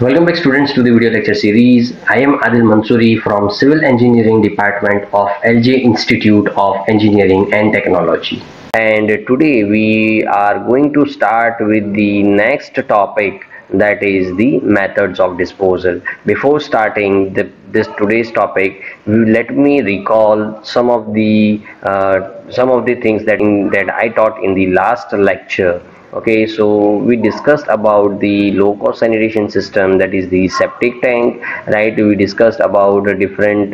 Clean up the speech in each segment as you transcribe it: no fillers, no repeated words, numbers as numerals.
Welcome back students to the video lecture series. I am Adil Mansoori from Civil Engineering Department of LJ Institute of Engineering and Technology. And today we are going to start with the next topic, that is the methods of disposal. Before starting this today's topic, let me recall some of the things that I taught in the last lecture. Okay, so we discussed about the low cost sanitation system, that is the septic tank, right? We discussed about different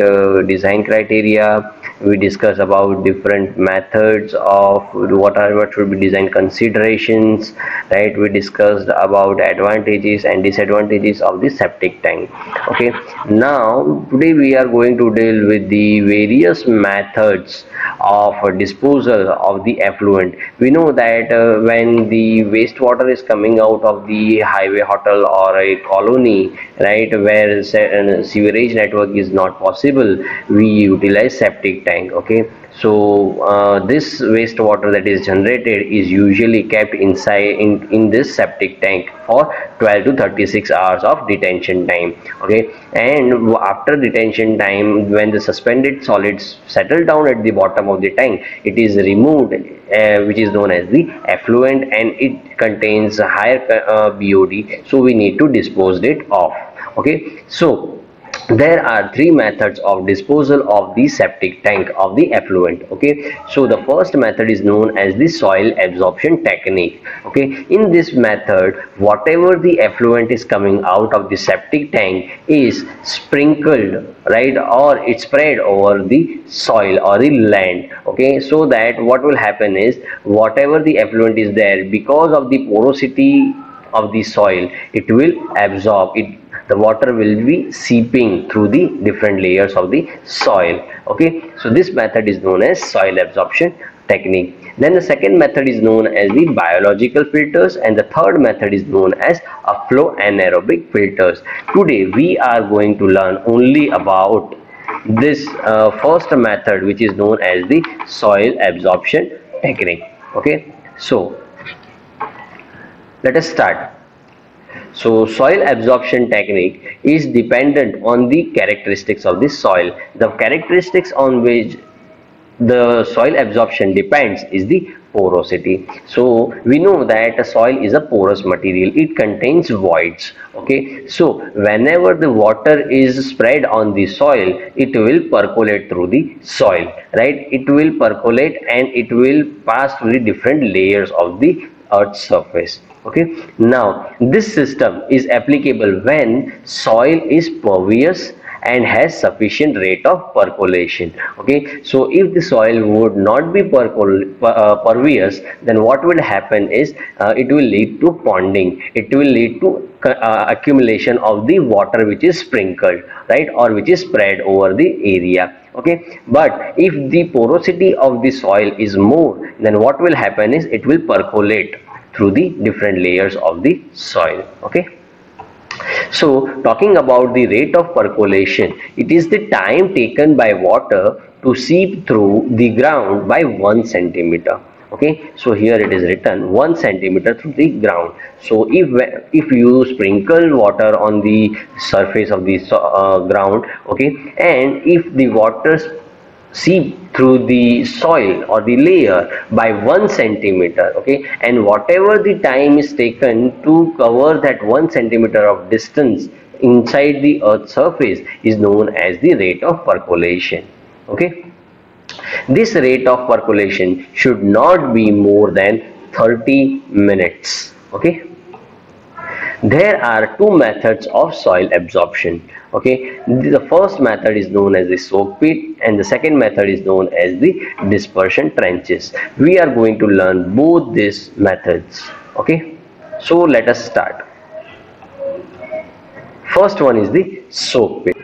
design criteria. We discussed about different methods of what should be design considerations, right? We discussed about advantages and disadvantages of the septic tank. Okay, now today we are going to deal with the various methods of disposal of the effluent. We know that when the wastewater is coming out of the highway, hotel, or a colony, right, where sewerage network is not possible, we utilize septic tank. Okay, so this wastewater that is generated is usually kept inside in this septic tank for 12 to 36 hours of detention time. Okay, and after detention time, when the suspended solids settle down at the bottom of the tank, it is removed, which is known as the effluent, and it contains a higher BOD, so we need to dispose it off. Okay, so there are three methods of disposal of the septic tank of the effluent. Okay, so the first method is known as the soil absorption technique. Okay, in this method, whatever the effluent is coming out of the septic tank is sprinkled, right, or it's spread over the soil or the land. Okay, so that what will happen is, whatever the effluent is there, because of the porosity of the soil, it will absorb it. The water will be seeping through the different layers of the soil. Okay, so this method is known as soil absorption technique. Then the second method is known as the biological filters, and the third method is known as flow anaerobic filters. Today we are going to learn only about this first method, which is known as the soil absorption technique. Okay, so let us start. So soil absorption technique is dependent on the characteristics of the soil. The characteristics on which the soil absorption depends is the porosity. So we know that a soil is a porous material, it contains voids. Okay, so whenever the water is spread on the soil, it will percolate through the soil, right? It will percolate and it will pass through the different layers of the earth's surface. Okay, now this system is applicable when soil is pervious and has sufficient rate of percolation. Okay, so if the soil would not be pervious, then what will happen is it will lead to ponding, it will lead to accumulation of the water which is sprinkled, right, or which is spread over the area. Okay, but if the porosity of the soil is more, then what will happen is it will percolate through the different layers of the soil. Okay, so talking about the rate of percolation, it is the time taken by water to seep through the ground by 1 centimeter. Okay, so here it is written 1 centimeter through the ground. So if you sprinkle water on the surface of the ground, okay, and if the water seep through the soil or the layer by 1 centimeter, okay, and whatever the time is taken to cover that 1 centimeter of distance inside the earth's surface is known as the rate of percolation. Okay, this rate of percolation should not be more than 30 minutes. Okay, there are two methods of soil absorption. Okay, the first method is known as the soak pit, and the second method is known as the dispersion trenches. We are going to learn both these methods. Okay, so let us start. First one is the soak pit.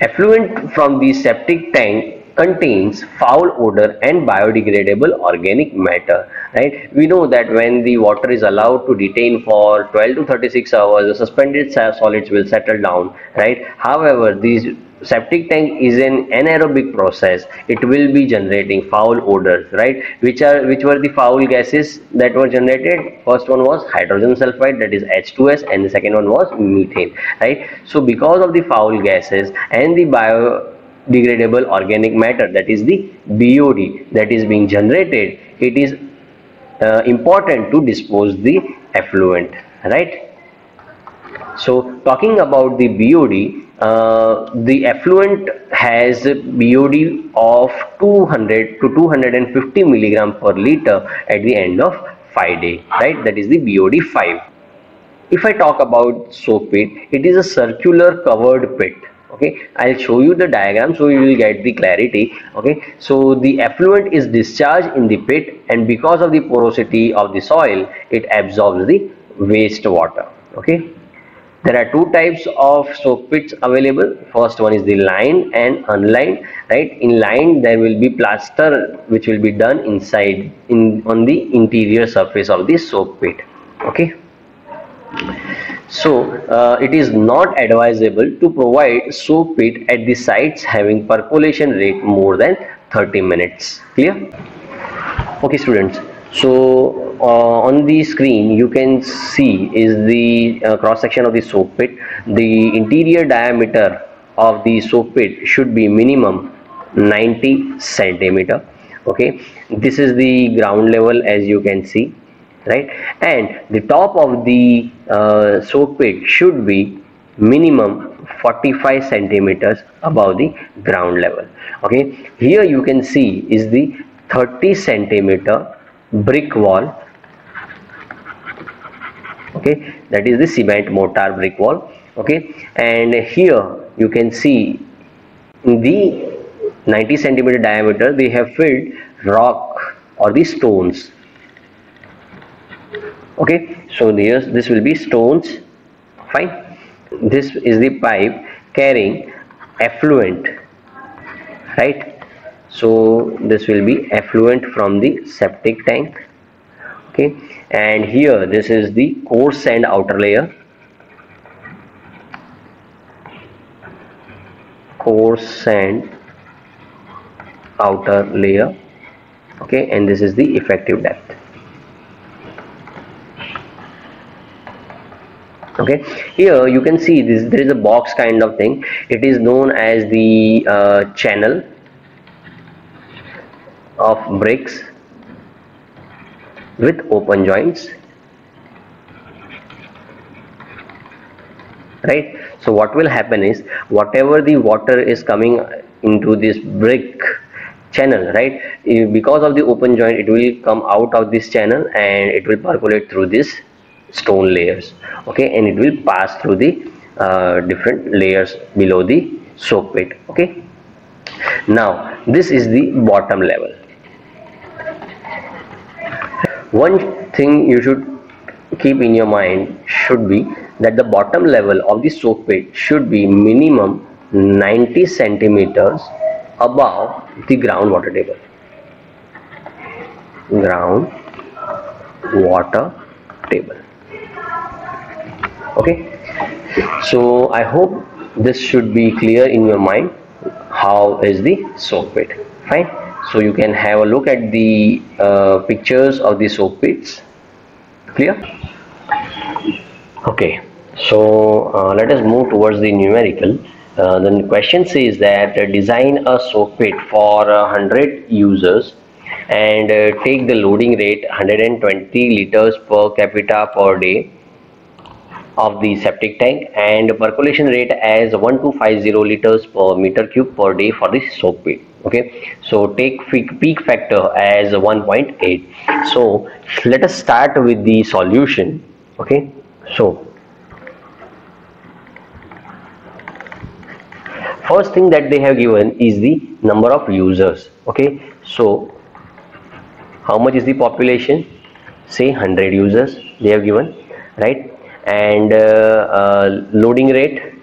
Effluent from the septic tank contains foul odor and biodegradable organic matter, right? We know that when the water is allowed to detain for 12 to 36 hours, the suspended solids will settle down, right? However, these septic tank is an anaerobic process, it will be generating foul odors, right? Which were the foul gases that were generated? First one was hydrogen sulfide, that is H2S, and the second one was methane, right? So because of the foul gases and the biodegradable organic matter, that is the BOD, that is being generated, it is important to dispose the effluent, right? So talking about the BOD, the effluent has BOD of 200 to 250 milligram per liter at the end of 5 days, right? That is the BOD 5. If I talk about soap pit, it is a circular covered pit. Okay, I'll show you the diagram so you will get the clarity. Okay, so the effluent is discharged in the pit, and because of the porosity of the soil, it absorbs the waste water. Okay, there are two types of soak pits available. First one is the lined and unlined, right? In lined there will be plaster which will be done inside on the interior surface of the soak pit. Okay, so it is not advisable to provide soak pit at the sites having percolation rate more than 30 minutes. Clear? Okay students, so on the screen you can see is the cross section of the soak pit. The interior diameter of the soak pit should be minimum 90 centimeter. Okay, this is the ground level as you can see, right? And the top of the soak pit should be minimum 45 centimeters above the ground level. Okay, here you can see is the 30 centimeter brick wall. Okay, that is the cement mortar brick wall. Okay, and here you can see in the 90 centimeter diameter they have filled rock or the stones. Okay, so this will be stones. Fine, this is the pipe carrying effluent, right? So this will be effluent from the septic tank. Okay, and here this is the coarse sand outer layer, coarse sand outer layer. Okay, and this is the effective depth. Okay, here you can see this, there is a box kind of thing. It is known as the channel of bricks with open joints, right? So what will happen is whatever the water is coming into this brick channel, right, because of the open joint it will come out of this channel and it will percolate through this stone layers. Okay, and it will pass through the different layers below the soak pit. Okay, now this is the bottom level. One thing you should keep in your mind should be that the bottom level of the soak pit should be minimum 90 centimeters above the groundwater table. Ground water table. Okay, so I hope this should be clear in your mind how is the soak pit. Fine, so you can have a look at the pictures of the soak pits. Clear? Okay, so let us move towards the numerical. The question says that design a soak pit for 100 users and take the loading rate 120 liters per capita per day of the septic tank and percolation rate as 1250 liters per meter cube per day for the soak pit. Okay, so take peak factor as 1.8. so let us start with the solution. Okay, so first thing that they have given is the number of users. Okay, so how much is the population? Say 100 users they have given, right? And loading rate,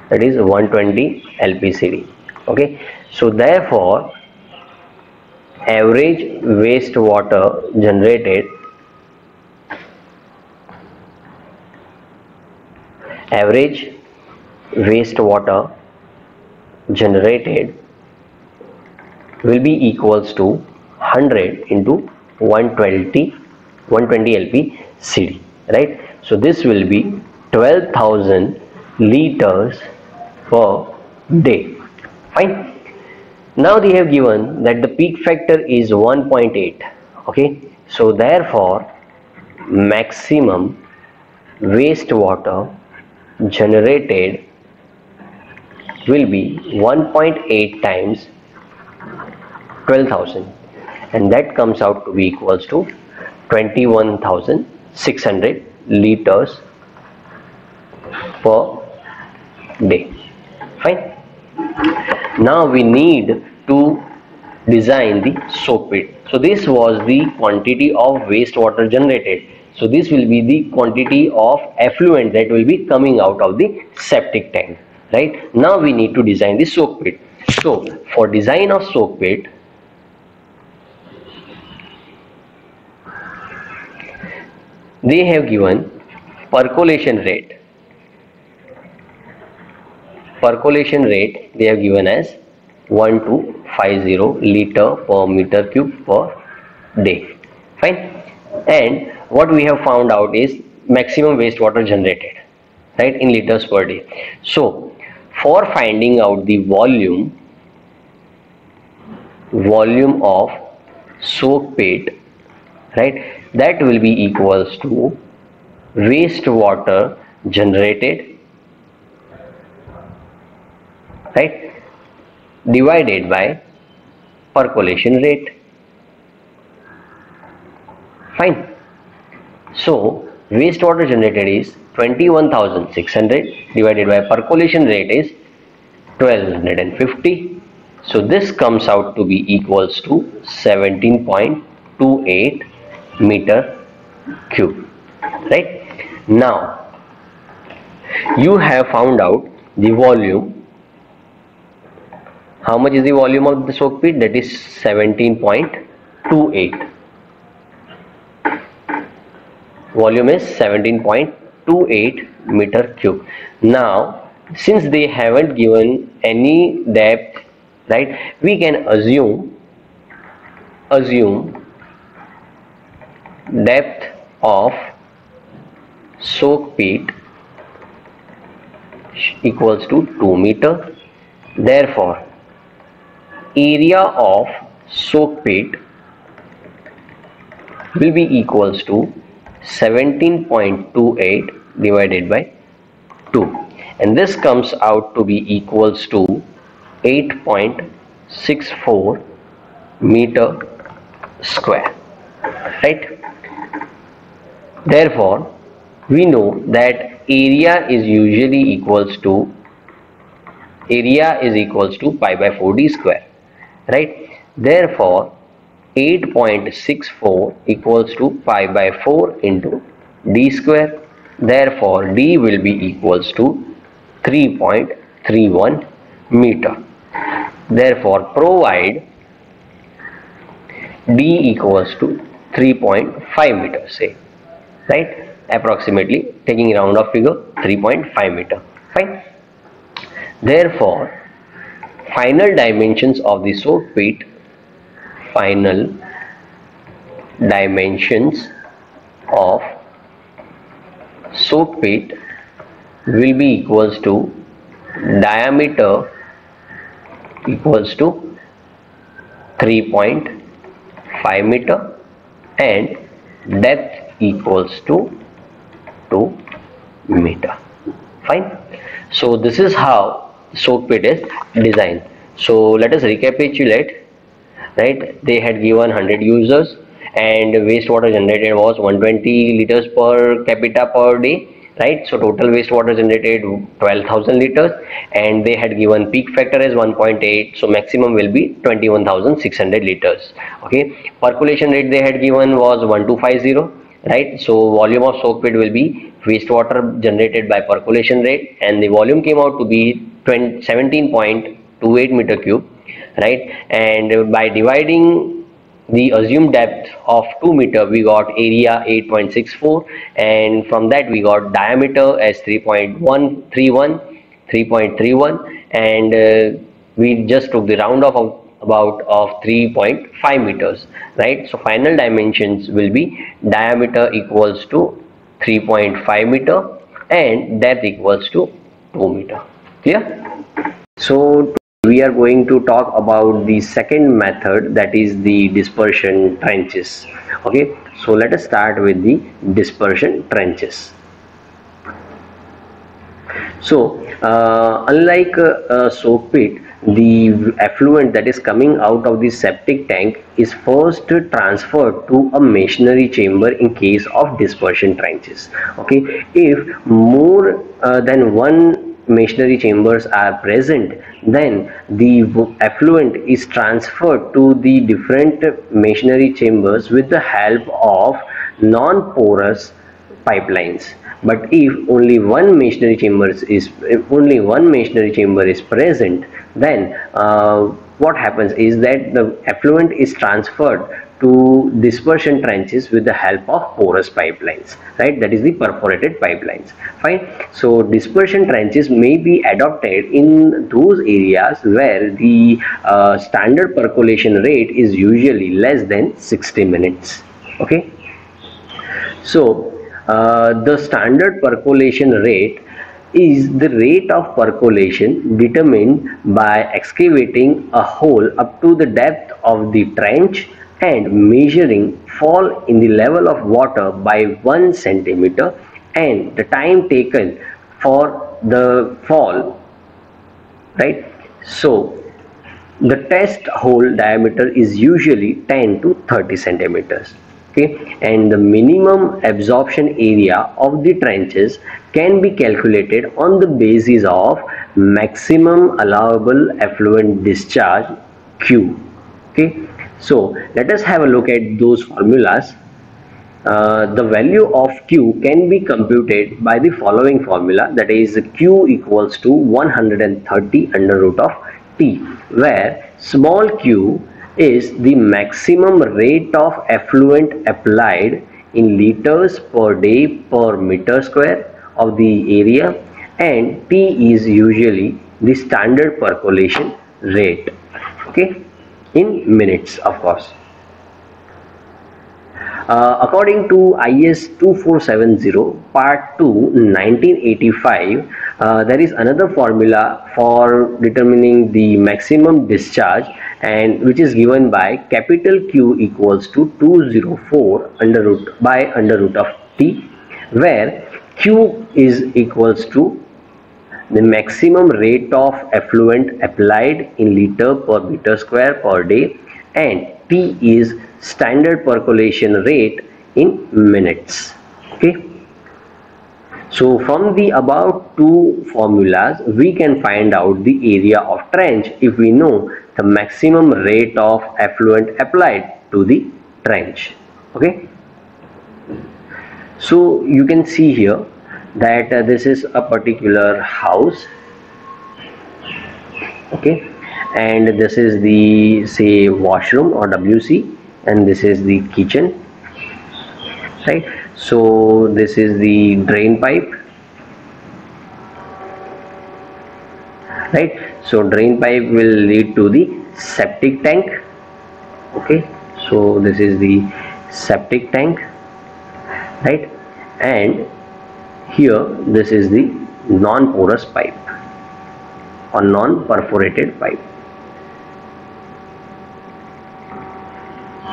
that is 120 LPCD. Okay, so therefore average wastewater generated average wastewater generated will be equals to 100 into 120 LPCD, right? So this will be 12,000 liters per day. Fine. Now they have given that the peak factor is 1.8. Okay, so therefore maximum wastewater generated will be 1.8 times 12,000, and that comes out to be equals to 21,600 liters per day. Fine. Now we need to design the soak pit. So this was the quantity of wastewater generated. So this will be the quantity of effluent that will be coming out of the septic tank, right? Now we need to design the soak pit. So for design of soak pit, they have given percolation rate. Percolation rate they have given as 1250 liter per meter cube per day. Fine. And what we have found out is maximum wastewater generated, right, in liters per day. So for finding out the volume of soak pit, right, that will be equals to wastewater generated, right, divided by percolation rate. Fine. So wastewater generated is 21,600 divided by percolation rate is 1250. So this comes out to be equals to 17.28 meter cube, right? Now you have found out the volume. How much is the volume of the soak pit? That is 17.28. Volume is 17.28 meter cube. Now since they haven't given any depth, right, we can assume depth of soak pit equals to 2 meter. Therefore area of soak pit will be equals to 17.28 divided by 2, and this comes out to be equals to 8.64 meter square, right? Therefore we know that area is equals to pi by 4d square, right? Therefore 8.64 equals to pi by 4 into d square. Therefore d will be equals to 3.31 meter. Therefore provide d equals to 3.5 meters, say, right, approximately, taking round of figure, 3.5 meter. Fine. Therefore final dimensions of the soak pit, final dimensions of soak pit will be equals to diameter equals to 3.5 meter and depth equals to 2 meter. Fine. So this is how soak pit is designed. So let us recapitulate, right? They had given 100 users and wastewater generated was 120 liters per capita per day, right? So total wastewater generated 12,000 liters, and they had given peak factor as 1.8, so maximum will be 21,600 liters. Okay, percolation rate they had given was 1250, right? So volume of soak pit will be wastewater generated by percolation rate, and the volume came out to be 17.28 meter cube, right? And by dividing the assumed depth of 2 meter, we got area 8.64, and from that we got diameter as 3.31, and we just took the round off of about of 3.5 meters, right? So final dimensions will be diameter equals to 3.5 meter and depth equals to 2 meter. Clear? So we are going to talk about the second method, that is the dispersion trenches. Okay, so let us start with the dispersion trenches. So unlike a soak pit, the effluent that is coming out of the septic tank is first transferred to a masonry chamber in case of dispersion trenches. Okay, if more than one masonry chambers are present, then the effluent is transferred to the different masonry chambers with the help of non-porous pipelines. But if only one masonry chamber is present, then what happens is that the effluent is transferred to dispersion trenches with the help of porous pipelines, right? That is the perforated pipelines. Fine. So dispersion trenches may be adopted in those areas where the standard percolation rate is usually less than 60 minutes. Okay. So the standard percolation rate is the rate of percolation determined by excavating a hole up to the depth of the trench and measuring fall in the level of water by 1 centimeter and the time taken for the fall, right? So the test hole diameter is usually 10 to 30 centimeters. Okay, and the minimum absorption area of the trenches can be calculated on the basis of maximum allowable effluent discharge Q. Okay, so let us have a look at those formulas. The value of Q can be computed by the following formula, that is Q equals to 130 under root of T, where small q is the maximum rate of effluent applied in liters per day per meter square of the area, and T is usually the standard percolation rate, okay, in minutes, of course. According to IS 2470 part 2 1985, there is another formula for determining the maximum discharge, and which is given by capital Q equals to 204 under root of T, where Q is equals to the maximum rate of effluent applied in liter per meter square per day, and T is standard percolation rate in minutes. Okay, so from the above two formulas we can find out the area of trench if we know the maximum rate of effluent applied to the trench. Okay, so you can see here that this is a particular house, okay, and this is the, say, washroom or WC, and this is the kitchen, right? So this is the drain pipe, right? So drain pipe will lead to the septic tank. Okay, so this is the septic tank, right? And here this is the non-porous pipe or non-perforated pipe,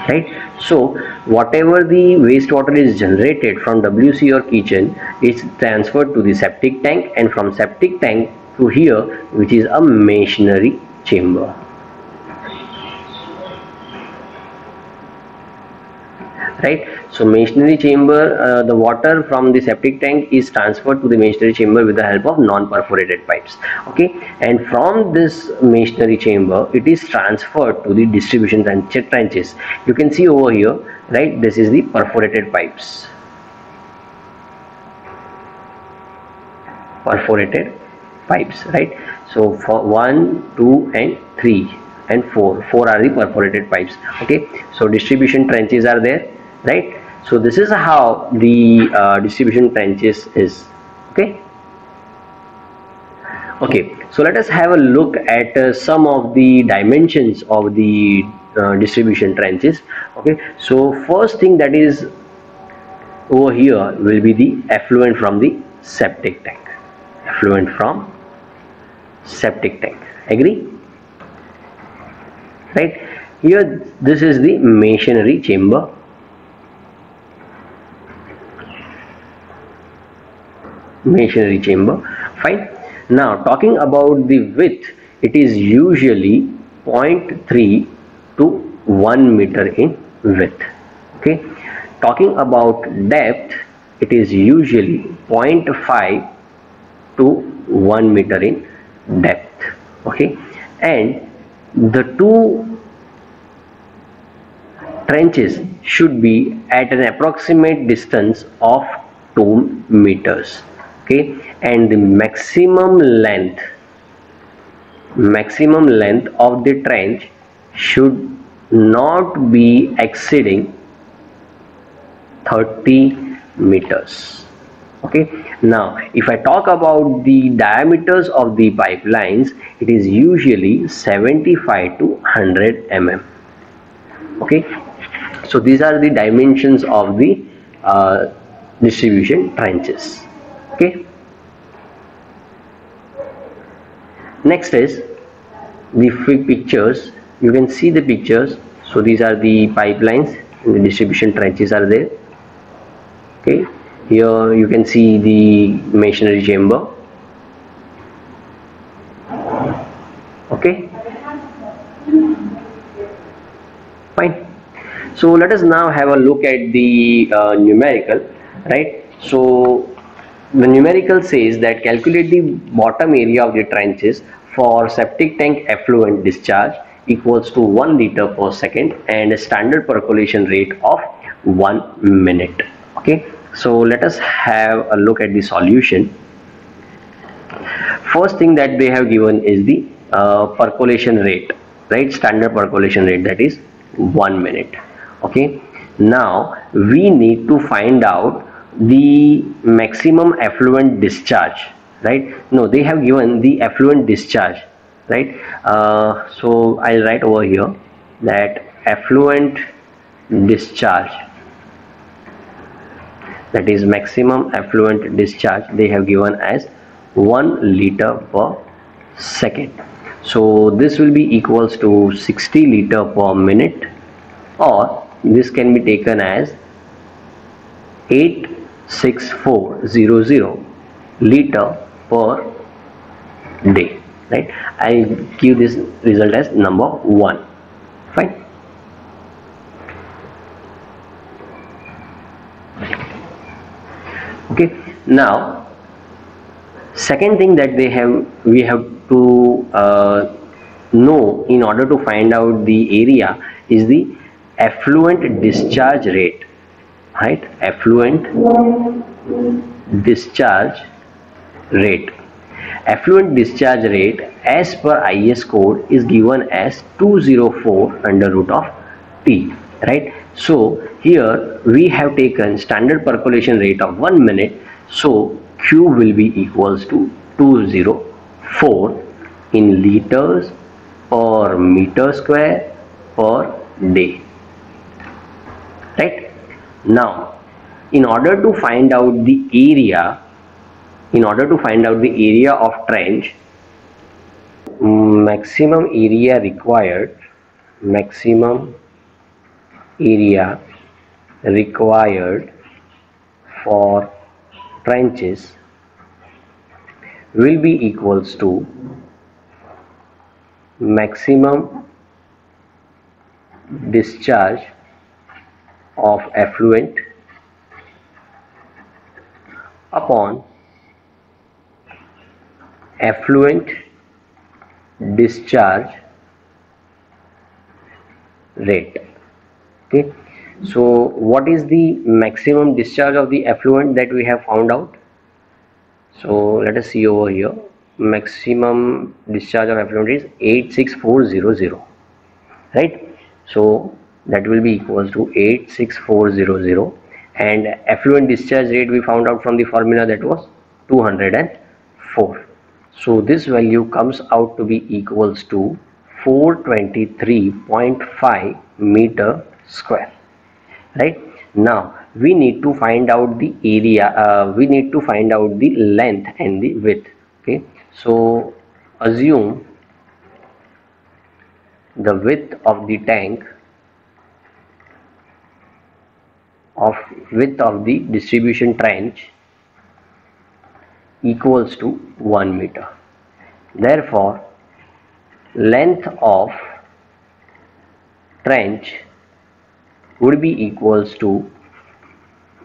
right? So whatever the wastewater is generated from WC or kitchen is transferred to the septic tank, and from septic tank to here, which is a masonry chamber, right? So masonry chamber, the water from the septic tank is transferred to the masonry chamber with the help of non-perforated pipes. Okay, and from this masonry chamber it is transferred to the distribution trenches. You can see over here, right? This is the perforated pipes, right? So for 1, 2 and 3, and 4 are the perforated pipes. Okay, so distribution trenches are there, right? So this is how the distribution trenches is. Okay. Okay, so let us have a look at some of the dimensions of the distribution trenches. Okay, so first thing that is over here will be the effluent from the septic tank. Effluent from septic tank. Agree? Right? Here, this is the masonry chamber. Masonry chamber. Fine. Now, talking about the width, it is usually 0.3 to 1 meter in width. Okay. Talking about depth, it is usually 0.5 to 1 meter in depth. Okay, and the two trenches should be at an approximate distance of 2 meters. Okay, and the maximum length of the trench should not be exceeding 30 meters. Okay, now if I talk about the diameters of the pipelines, it is usually 75 to 100 mm. Okay, so these are the dimensions of the distribution trenches. Okay, next is the pictures. You can see the pictures. So these are the pipelines and the distribution trenches are there. Okay, here you can see the masonry chamber. Okay, fine. So let us now have a look at the numerical, right? So the numerical says that calculate the bottom area of the trenches for septic tank effluent discharge equals to 1 liter per second and a standard percolation rate of 1 minute. Okay, so let us have a look at the solution. First thing that they have given is the percolation rate, right? Standard percolation rate, that is 1 minute. Okay, now we need to find out the maximum effluent discharge, right? No, they have given the effluent discharge, right? So I'll write over here that effluent discharge, that is maximum effluent discharge, they have given as 1 liter per second. So this will be equals to 60 liter per minute, or this can be taken as 86400 liter per day, right? I give this result as number 1. Fine. Okay, now second thing that we have to know in order to find out the area is the effluent discharge rate, right? Effluent discharge rate. Effluent discharge rate as per IS code is given as 204 under root of T, right? So here we have taken standard percolation rate of 1 minute, so Q will be equals to 204 in liters per meter square per day, right? Now in order to find out the area, of trench, maximum area required for trenches will be equals to maximum discharge of effluent upon effluent discharge rate. Okay, so what is the maximum discharge of the effluent that we have found out? So let us see over here. Maximum discharge of effluent is 86400. right? So that will be equals to 86400, and effluent discharge rate we found out from the formula, that was 204. So this value comes out to be equals to 423.5 meter square, right? Now we need to find out the area, we need to find out the length and the width. Okay, so assume the width of the tank, of width of the distribution trench equals to 1 meter. Therefore length of trench would be equals to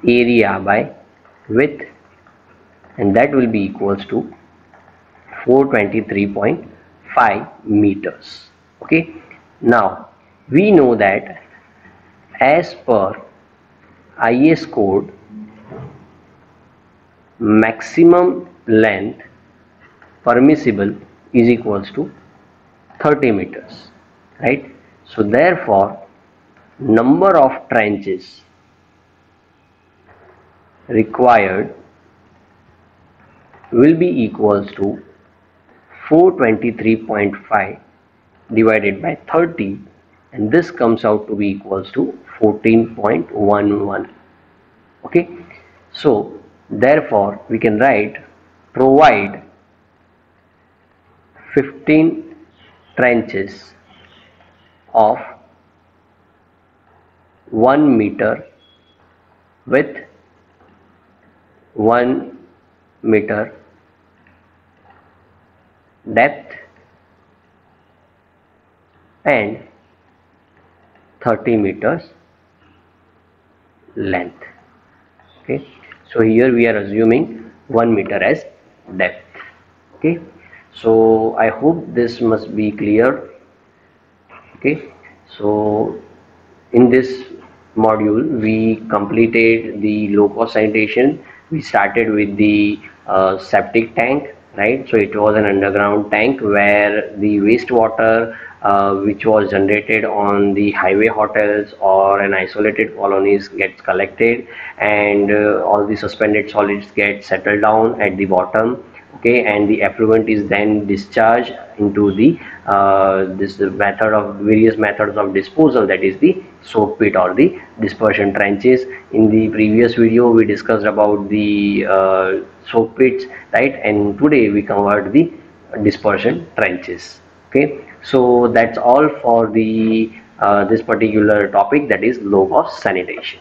area by width, and that will be equals to 423.5 meters. Okay, now we know that as per IS code, maximum length permissible is equals to 30 meters, right? So therefore number of trenches required will be equals to 423.5 divided by 30, and this comes out to be equals to 14.11. okay, so therefore we can write provide 15 trenches of 1 meter with 1 meter depth and 30 meters length. Okay, so here we are assuming 1 meter as depth. Okay, so I hope this must be clear. Okay, so in this module we completed the low cost sanitation. We started with the septic tank, right? So it was an underground tank where the wastewater which was generated on the highway hotels or an isolated colonies gets collected, and all the suspended solids get settled down at the bottom. Okay, and the effluent is then discharged into the this method of various methods of disposal, that is the soak pit or the dispersion trenches. In the previous video we discussed about the soak pits, right? And today we covered the dispersion trenches. Okay, so that's all for the this particular topic, that is low cost sanitation.